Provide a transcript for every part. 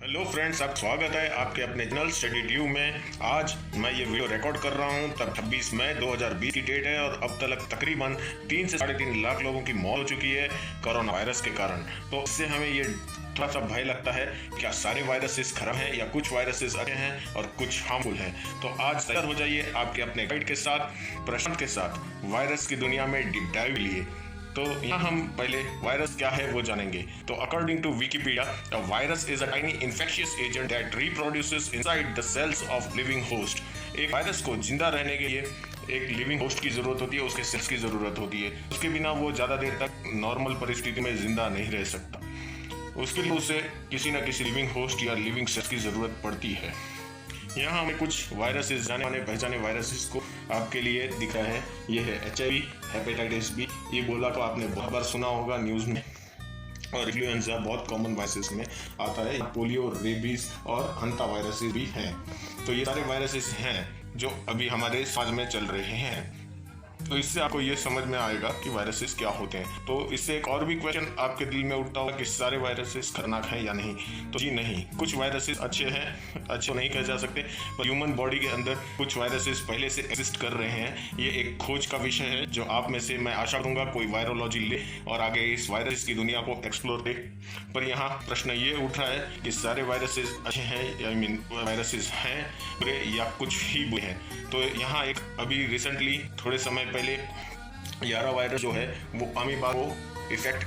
Hello friends, आप स्वागत है आपके अपने चैनल स्टडी ट्यूब में। आज मैं ये वीडियो रिकॉर्ड कर रहा हूँ तब 26 मई 2020 की डेट है और अब तक तकरीबन 3 से 3.5 लाख लोगों की मौत हो चुकी है कोरोना वायरस के कारण। तो इससे हमें ये थोड़ा सा भय लगता है क्या सारे वायरसेस खराब हैं या कुछ वायरसेस अच्छे हैं और कुछ हार्मफुल हैं। तो आज तैयार हो जाइए आपके अपने गाइड के साथ, प्रशांत के साथ, वायरस की दुनिया में डीप डाइव लिए। तो यहाँ हम पहले वायरस क्या है वो जानेंगे। तो according to Wikipedia, a virus is a tiny infectious agent that reproduces inside the cells of living host. एक वायरस को जिंदा रहने के लिए एक लिविंग होस्ट की जरूरत होती है, उसके सेल्स की जरूरत होती है। उसके बिना वो ज़्यादा देर तक नॉर्मल परिस्थिति में जिंदा नहीं रह सकता। उसके लिए उसे किसी न किसी लिविंग होस्ट या लिविंग सेल्स की जरूरत पड़ती है। यहाँ हमें कुछ वायरसेस, जाने माने पहचाने वायरसेस को आपके लिए दिखा है। ये है HIV, हेपेटाइटिस बी, ये बोला तो आपने बहुत बार सुना होगा न्यूज़ में। और इन्फ्लुएंजा बहुत कॉमन वायरसेस में आता है। पोलियो, रेबीज और हंता वायरसेस भी हैं। तो ये सारे वायरसेस हैं जो अभी हमारे समाज में चल रहे हैं। तो इससे आपको ये समझ में आएगा कि वायरसेस क्या होते हैं। तो इससे एक और भी क्वेश्चन आपके दिल में उठता होगा कि सारे वायरसेस खतरनाक हैं या नहीं। तो जी नहीं, कुछ वायरसेस अच्छे हैं, अच्छे नहीं कह जा सकते, पर ह्यूमन बॉडी के अंदर कुछ वायरसेस पहले से एग्जिस्ट कर रहे हैं। ये एक खोज का विषय है जो आप में से, मैं आशा करूंगा, कोई वायरोलॉजी ले और आगे इस वायरस की दुनिया को एक्सप्लोर करे। पर यहाँ प्रश्न ये उठ रहा है कि सारे वायरसेस अच्छे हैं, आई मीन वायरसेस हैं बुरे या कुछ ही बुरे हैं। तो यहाँ एक अभी रिसेंटली थोड़े समय पहले यारा वायरस जो है वो अमीबा को इन्फेक्ट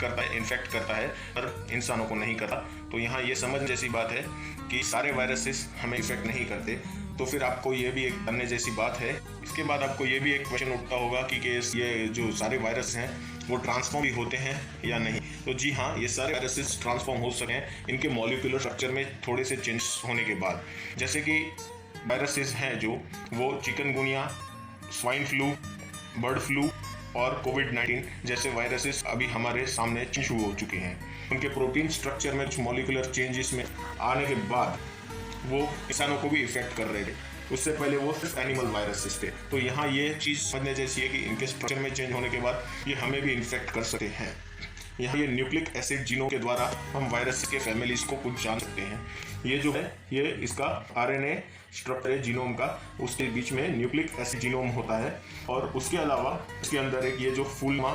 करता है पर इंसानों को नहीं करता। तो यहाँ ये समझ जैसी बात है कि सारे वायरसेस हमें इफेक्ट नहीं करते। तो फिर आपको ये भी एक जानने जैसी बात है। इसके बाद आपको ये भी एक क्वेश्चन उठता होगा कि ये जो सारे वायरस हैं वो ट्रांसफॉर्म भी होते हैं या नहीं। तो जी हाँ, ये सारे वायरसेस ट्रांसफॉर्म हो सके हैं इनके मॉलिक्यूलर स्ट्रक्चर में थोड़े से चेंज होने के बाद। जैसे कि वायरसेस हैं जो वो chikungunya, swine flu, bird flu और कोविड-19 जैसे वायरसेस अभी हमारे सामने शुरू हो चुके हैं। उनके प्रोटीन स्ट्रक्चर में कुछ मॉलिक्यूलर चेंजेस में आने के बाद वो इंसानों को भी इफेक्ट कर रहे थे। उससे पहले वो सिर्फ एनिमल वायरसेस थे। तो यहाँ ये चीज़ समझने जैसी है कि इनके स्ट्रक्चर में चेंज होने के बाद ये हमें भी इन्फेक्ट कर सकते हैं। यहाँ ये न्यूक्लिक एसिड जीनोम के द्वारा हम वायरस के फैमिलीज को कुछ जान सकते हैं। ये जो है ये इसका RNA स्ट्रक्चर है जीनोम का, उसके बीच में न्यूक्लिक एसिड जीनोम होता है। और उसके अलावा इसके अंदर एक ये जो फूलमा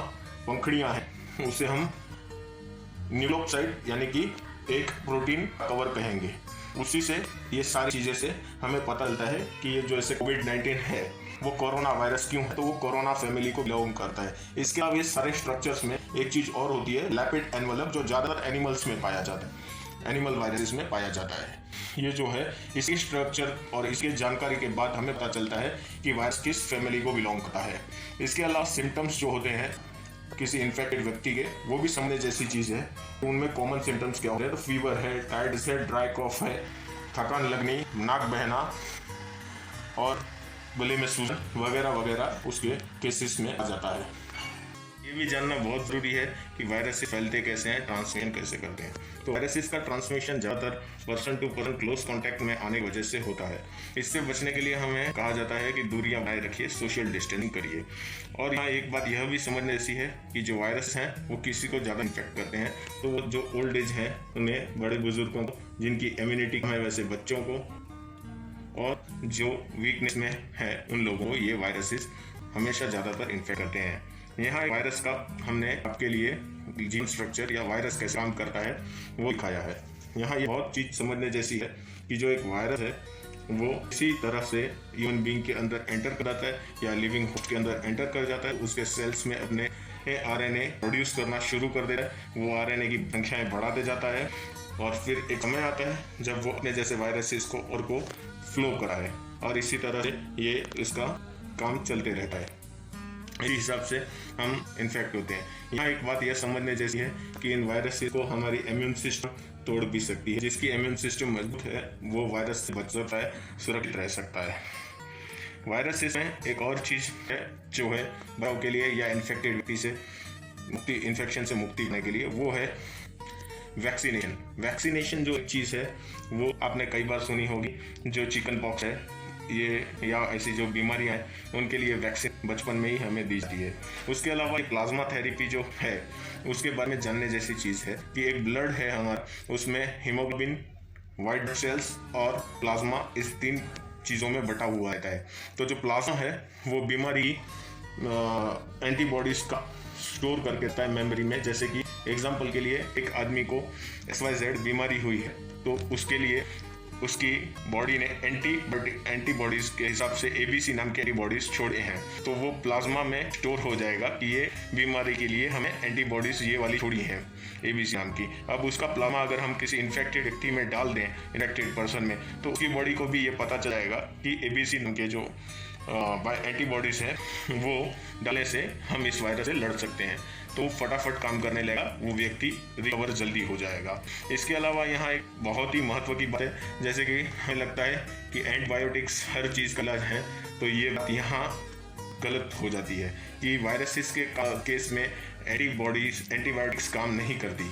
पंखुड़ियाँ हैं उसे हम न्यूक्लियोसाइड यानी कि एक प्रोटीन कवर कहेंगे। उसी से ये सारी चीज़ें से हमें पता चलता है कि ये जो ऐसे कोविड-19 है वो कोरोना वायरस क्यों है। तो वो कोरोना फैमिली को बिलोंग करता है। इसके अलावा ये सारे स्ट्रक्चर्स में एक चीज़ और होती है, लैपिड एनवलप, जो ज़्यादातर एनिमल्स में पाया जाता है, एनिमल वायरसेस में पाया जाता है। ये जो है इसकी स्ट्रक्चर और इसकी जानकारी के बाद हमें पता चलता है कि वायरस किस फैमिली को बिलोंग करता है। इसके अलावा सिम्टम्स जो होते हैं किसी इन्फेक्टेड व्यक्ति के, वो भी समझने जैसी चीज़ है। उनमें कॉमन सिम्टम्स क्या होते हैं? तो फीवर है, टायर्डनेस है, ड्राई कॉफ है, थकान लगनी, नाक बहना और गले में सूजन वगैरह वगैरह उसके केसेस में आ जाता है। ये भी जानना बहुत ज़रूरी है कि वायरस फैलते कैसे हैं, ट्रांसमिशन कैसे करते हैं। तो वायरसेस का ट्रांसमिशन ज़्यादातर person to person close contact में आने की वजह से होता है। इससे बचने के लिए हमें कहा जाता है कि दूरियां बनाए रखिए, सोशल डिस्टेंसिंग करिए। और यहाँ एक बात यह भी समझने जैसी है कि जो वायरस हैं वो किसी को ज़्यादा इन्फेक्ट करते हैं। तो जो ओल्ड एज हैं उन्हें, बड़े बुजुर्गों को, जिनकी इम्यूनिटी कम है वैसे बच्चों को, और जो वीकनेस में है उन लोगों को ये वायरसेस हमेशा ज़्यादातर इन्फेक्ट करते हैं। यहाँ वायरस का हमने आपके लिए जीन स्ट्रक्चर या वायरस कैसे काम करता है वो दिखाया है। यहाँ ये बहुत चीज़ समझने जैसी है कि जो एक वायरस है वो इसी तरह से ह्यूमन बीइंग के अंदर एंटर कर जाता है या लिविंग होस्ट के अंदर एंटर कर जाता है। उसके सेल्स में अपने RNA प्रोड्यूस करना शुरू कर देता है। वो RNA की संख्याएँ बढ़ाते जाता है और फिर एक समय आता है जब वो अपने जैसे वायरसेस को और को फ्लो कराए, और इसी तरह से ये इसका काम चलते रहता है। इस हिसाब से हम इन्फेक्ट होते हैं। यहाँ एक बात यह समझने जैसी है कि इन वायरस को हमारी इम्यून सिस्टम तोड़ भी सकती है। जिसकी इम्यून सिस्टम मजबूत है वो वायरस से बच सकता है, सुरक्षित रह सकता है। वायरसेस में एक और चीज़ है जो है बचाव के लिए या इन्फेक्टेड व्यक्ति से इन्फेक्शन से मुक्ति पाने के लिए, वो है वैक्सीनेशन। वैक्सीनेशन जो एक चीज़ है वो आपने कई बार सुनी होगी। जो चिकन पॉक्स है ये या ऐसी जो बीमारियां हैं उनके लिए वैक्सीन बचपन में ही हमें दी जाती है। उसके अलावा प्लाज्मा थेरेपी जो है उसके बारे में जानने जैसी चीज़ है कि एक ब्लड है हमारा, उसमें हीमोग्लोबिन वाइट ब्लड सेल्स और प्लाज्मा, इस 3 चीज़ों में बटा हुआ रहता है। तो जो प्लाज्मा है वो बीमारी एंटीबॉडीज़ का स्टोर करके रखता है मेमोरी में। जैसे कि एग्जांपल के लिए एक आदमी को XYZ बीमारी हुई है, तो उसके लिए उसकी बॉडी ने एंटीबॉडीज़ के हिसाब से ABC नाम के एंटीबॉडीज़ छोड़े हैं, तो वो प्लाज्मा में स्टोर हो जाएगा कि ये बीमारी के लिए हमें एंटीबॉडीज़ ये वाली छोड़ी हैं ABC नाम की। अब उसका प्लाज्मा अगर हम किसी इन्फेक्टेड व्यक्ति में डाल दें, इन्फेक्टेड पर्सन में, तो उसकी बॉडी को भी ये पता चलेगा कि ABC नाम के जो एंटीबॉडीज़ हैं वो डालने से हम इस वायरस से लड़ सकते हैं, तो फटाफट काम करने लगेगा, वो व्यक्ति रिकवर जल्दी हो जाएगा। इसके अलावा यहाँ एक बहुत ही महत्व की बात है, जैसे कि हमें लगता है कि एंटीबायोटिक्स हर चीज़ का इलाज है, तो ये बात यहाँ गलत हो जाती है कि वायरसेस के केस में एंटीबायोटिक्स काम नहीं करती।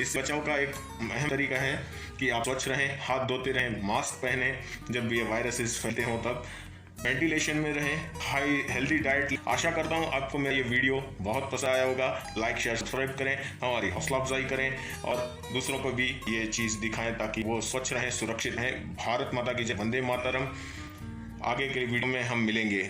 इस बचाव का एक अहम तरीका है कि आप स्वच्छ रहें, हाथ धोते रहें, मास्क पहने जब भी ये वायरसेस फैलते हों, तब वेंटिलेशन में रहें, हाई हेल्दी डाइट। आशा करता हूँ आपको मेरा ये वीडियो बहुत पसंद आया होगा। लाइक शेयर सब्सक्राइब करें, हमारी हौसला अफजाई करें और दूसरों को भी ये चीज़ दिखाएं ताकि वो स्वच्छ रहें, सुरक्षित रहें। भारत माता की जय, वंदे मातरम। आगे के वीडियो में हम मिलेंगे।